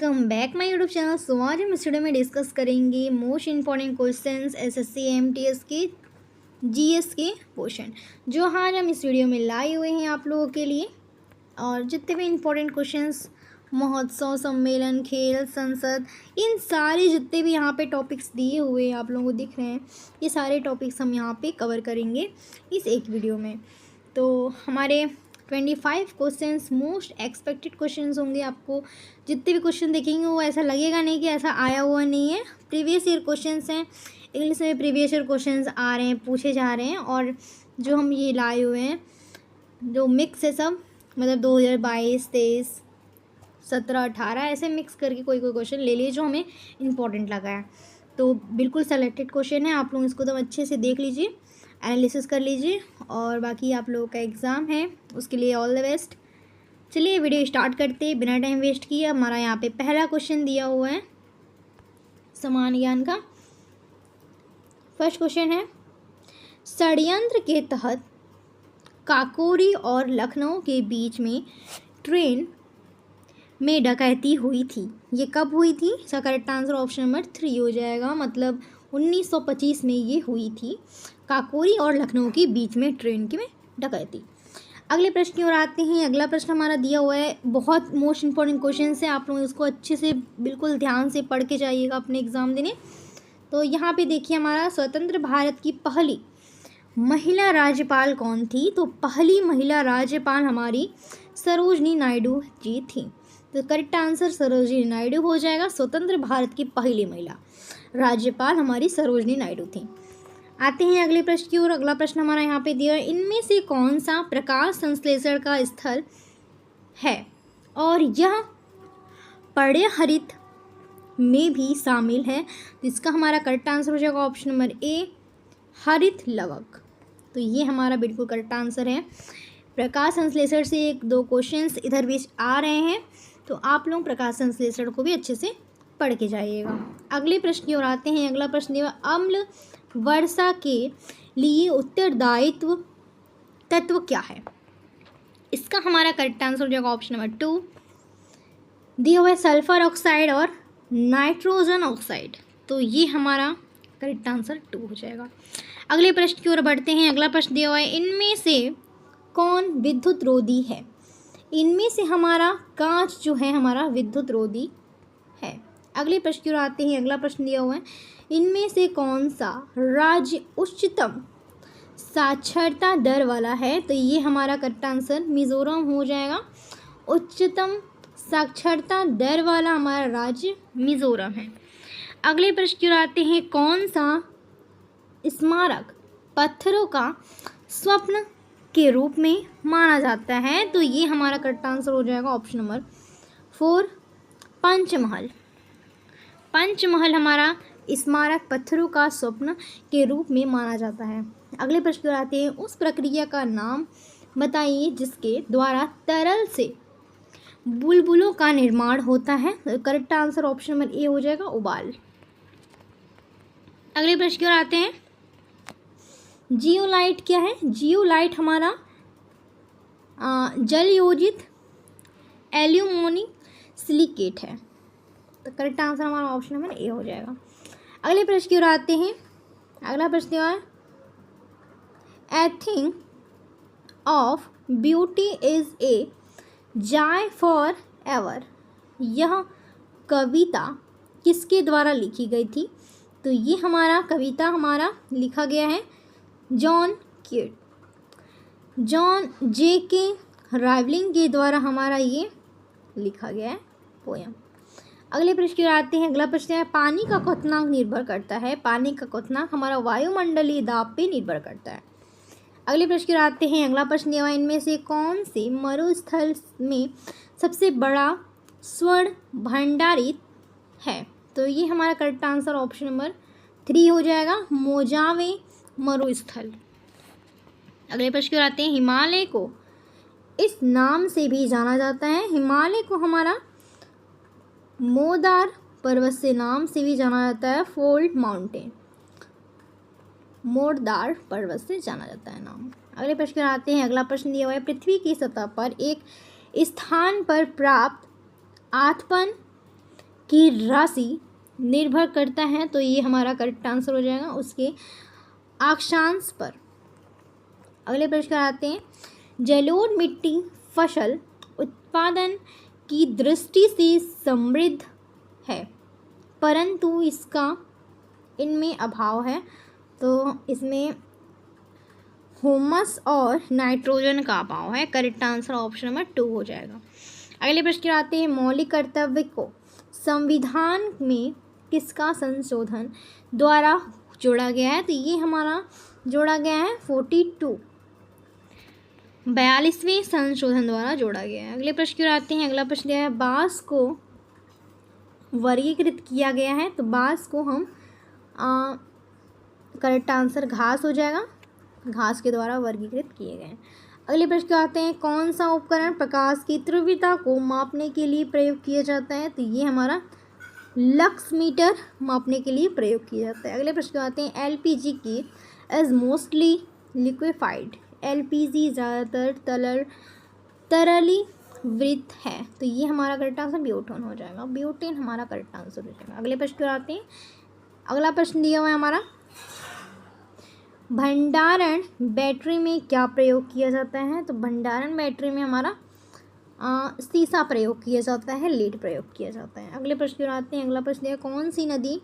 Welcome back my YouTube channel. So आज हम इस वीडियो में डिस्कस करेंगे most important questions SSC MTS के जीएस के क्वेश्चन जो आज हम इस वीडियो में लाए हुए हैं आप लोगों के लिए। और जितने भी इंपॉर्टेंट क्वेश्चंस महोत्सव, सम्मेलन, खेल, संसद, इन सारे जितने भी यहाँ पे टॉपिक्स दिए हुए आप लोगों को दिख रहे हैं, ये सारे टॉपिक्स हम यहाँ पे कवर करेंगे इस एक वीडियो में। तो हमारे 25 क्वेश्चंस मोस्ट एक्सपेक्टेड क्वेश्चंस होंगे। आपको जितने भी क्वेश्चन देखेंगे वो ऐसा लगेगा नहीं कि ऐसा आया हुआ नहीं है, प्रीवियस ईयर क्वेश्चंस हैं। इंग्लिश में प्रीवियस ईयर क्वेश्चंस आ रहे हैं, पूछे जा रहे हैं। और जो हम ये लाए हुए हैं जो मिक्स है सब, मतलब 2022, 23, 17, 18 ऐसे मिक्स करके कोई क्वेश्चन ले लिए जो हमें इम्पोर्टेंट लगा है। तो बिल्कुल सेलेक्टेड क्वेश्चन है, आप लोग इसको तो अच्छे से देख लीजिए, एनालिसिस कर लीजिए। और बाकी आप लोगों का एग्ज़ाम है, उसके लिए ऑल द बेस्ट। चलिए वीडियो स्टार्ट करते हैं बिना टाइम वेस्ट किए। हमारा यहाँ पे पहला क्वेश्चन दिया हुआ है समान ज्ञान का। फर्स्ट क्वेश्चन है, षड्यंत्र के तहत काकोरी और लखनऊ के बीच में ट्रेन में डकैती हुई थी। ये कब हुई थी? इसका करेक्ट आंसर ऑप्शन नंबर 3 हो जाएगा। मतलब 1925 में ये हुई थी, काकोरी और लखनऊ के बीच में ट्रेन की में डकैती। अगले प्रश्न की ओर आते हैं। अगला प्रश्न हमारा दिया हुआ है, बहुत मोस्ट इंपॉर्टेंट क्वेश्चन है, आप लोग इसको अच्छे से बिल्कुल ध्यान से पढ़ के जाइएगा अपने एग्ज़ाम देने। तो यहाँ पे देखिए, हमारा स्वतंत्र भारत की पहली महिला राज्यपाल कौन थी? तो पहली महिला राज्यपाल हमारी सरोजनी नायडू जी थी। तो करेक्ट आंसर सरोजनी नायडू हो जाएगा। स्वतंत्र भारत की पहली महिला राज्यपाल हमारी सरोजनी नायडू थी। आते हैं अगले प्रश्न की ओर। अगला प्रश्न हमारा यहाँ पे दिया है, इनमें से कौन सा प्रकाश संश्लेषण का स्थल है और यह पर्याय हरित में भी शामिल है? तो इसका हमारा करेक्ट आंसर हो जाएगा ऑप्शन नंबर ए, हरित लवक। तो ये हमारा बिल्कुल करेक्ट आंसर है। प्रकाश संश्लेषण से 1-2 क्वेश्चंस इधर बीच आ रहे हैं, तो आप लोग प्रकाश संश्लेषण को भी अच्छे से पढ़ के जाइएगा। अगले प्रश्न की ओर आते हैं। अगला प्रश्न दिया, अम्ल वर्षा के लिए उत्तरदायित्व तत्व क्या है? इसका हमारा करेक्ट आंसर हो जाएगा ऑप्शन नंबर 2, दिया हुआ है सल्फर ऑक्साइड और नाइट्रोजन ऑक्साइड। तो ये हमारा करेक्ट आंसर 2 हो जाएगा। अगले प्रश्न की ओर बढ़ते हैं। अगला प्रश्न दिया हुआ है, इनमें से कौन विद्युत रोधी है? इनमें से हमारा कांच जो है हमारा विद्युत रोधी है। अगले प्रश्न की ओर आते हैं। अगला प्रश्न दिया हुआ है, इनमें से कौन सा राज्य उच्चतम साक्षरता दर वाला है? तो ये हमारा करेक्ट आंसर मिजोरम हो जाएगा। उच्चतम साक्षरता दर वाला हमारा राज्य मिजोरम है। अगले प्रश्न की ओर आते हैं, कौन सा स्मारक पत्थरों का स्वप्न के रूप में माना जाता है? तो ये हमारा करेक्ट आंसर हो जाएगा ऑप्शन नंबर 4, पंचमहल। पंचमहल हमारा स्मारक पत्थरों का स्वप्न के रूप में माना जाता है। अगले प्रश्न पर आते हैं, उस प्रक्रिया का नाम बताइए जिसके द्वारा तरल से बुलबुलों का निर्माण होता है। Correct answer option number A हो जाएगा, उबाल। अगले प्रश्न की ओर आते हैं, जियोलाइट क्या है? जियोलाइट हमारा जल योजित एल्यूमिनियम सिलिकेट है। तो करेक्ट आंसर हमारा ऑप्शन नंबर ए हो जाएगा। अगले प्रश्न की ओर आते हैं। अगला प्रश्न है, a thing of beauty is a जाय फॉर एवर। यह कविता किसके द्वारा लिखी गई थी? तो ये हमारा कविता हमारा लिखा गया है John Kate, John J K. Rowling के द्वारा हमारा ये लिखा गया है पोयम। अगले प्रश्न की ओर आते हैं। अगला प्रश्न है, पानी का क्वथनांक निर्भर करता है? पानी का क्वथनांक हमारा वायुमंडलीय दाब पे निर्भर करता है। अगले प्रश्न की ओर आते हैं। अगला प्रश्न दिया हुआ है, इनमें से कौन से मरुस्थल में सबसे बड़ा स्वर्ण भंडारित है? तो ये हमारा करेक्ट आंसर ऑप्शन नंबर 3 हो जाएगा, मोजावे मरुस्थल। अगले प्रश्न की ओर आते हैं, हिमालय को इस नाम से भी जाना जाता है? हिमालय को हमारा मोदार पर्वत से नाम से भी जाना जाता है, फोल्ड माउंटेन, मोरदार पर्वत से जाना जाता है नाम। अगले प्रश्न पर आते हैं। अगला प्रश्न दिया हुआ है, पृथ्वी की सतह पर एक स्थान पर प्राप्त आथपन की राशि निर्भर करता है, तो ये हमारा करेक्ट आंसर हो जाएगा उसके अक्षांश पर। अगले प्रश्न आते हैं, जलोढ़ मिट्टी फसल उत्पादन की दृष्टि से समृद्ध है, परंतु इसका इनमें अभाव है, तो इसमें ह्यूमस और नाइट्रोजन का अभाव है। करेक्ट आंसर ऑप्शन नंबर 2 हो जाएगा। अगले प्रश्न आते हैं, मौलिक कर्तव्य को संविधान में किसका संशोधन द्वारा जोड़ा गया है, तो ये हमारा जोड़ा गया है 42वें संशोधन द्वारा जोड़ा गया है। अगले प्रश्न की ओर आते हैं। अगला प्रश्न है, बाँस को वर्गीकृत किया गया है, तो बाँस को हम करेक्ट आंसर घास हो जाएगा, घास के द्वारा वर्गीकृत किए गए हैं। अगले प्रश्न की आते हैं, कौन सा उपकरण प्रकाश की तीव्रता को मापने के लिए प्रयोग किया जाता है, तो ये हमारा लक्स मीटर मापने के लिए प्रयोग किया जाता है। अगले प्रश्न आते हैं, एलपीजी की इज मोस्टली लिक्विफाइड, एलपीजी ज़्यादातर तरलीकृत है, तो ये हमारा करेक्ट आंसर ब्यूटेन हो जाएगा, ब्यूटेन हमारा करेक्ट आंसर हो जाएगा। अगले प्रश्न की ओर आते हैं। अगला प्रश्न दिया हुआ है हमारा, भंडारण बैटरी में क्या प्रयोग किया जाता है, तो भंडारण बैटरी में हमारा सीसा प्रयोग किया जाता है, लीड प्रयोग किया जाता है। अगले प्रश्न की ओर आते हैं। अगला प्रश्न है, कौन सी नदी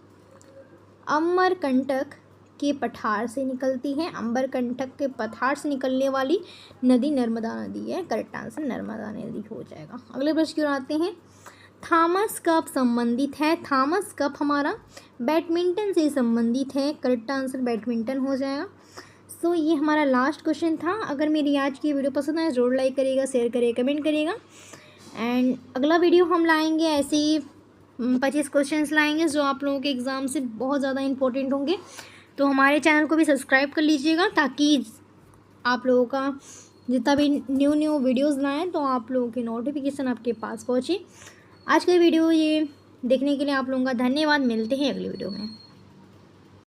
अमरकंटक के पठार से निकलती है, अमरकंटक के पठार से निकलने वाली नदी नर्मदा नदी है, करेक्ट आंसर नर्मदा नदी हो जाएगा। अगले प्रश्न की ओर आते हैं, थॉमस कप संबंधित है, थॉमस कप हमारा बैडमिंटन से संबंधित है, करेक्ट आंसर बैडमिंटन हो जाएगा। सो ये हमारा लास्ट क्वेश्चन था। अगर मेरी आज की वीडियो पसंद आए ज़रूर लाइक करिएगा, शेयर करिएगा, कमेंट करिएगा। एंड अगला वीडियो हम लाएंगे ऐसे ही 25 क्वेश्चंस लाएंगे जो आप लोगों के एग्ज़ाम से बहुत ज़्यादा इंपॉर्टेंट होंगे, तो हमारे चैनल को भी सब्सक्राइब कर लीजिएगा ताकि आप लोगों का जितना भी न्यू वीडियोज़ लाएँ तो आप लोगों की नोटिफिकेशन आपके पास पहुँचे। आज का वीडियो ये देखने के लिए आप लोगों का धन्यवाद। मिलते हैं अगली वीडियो में।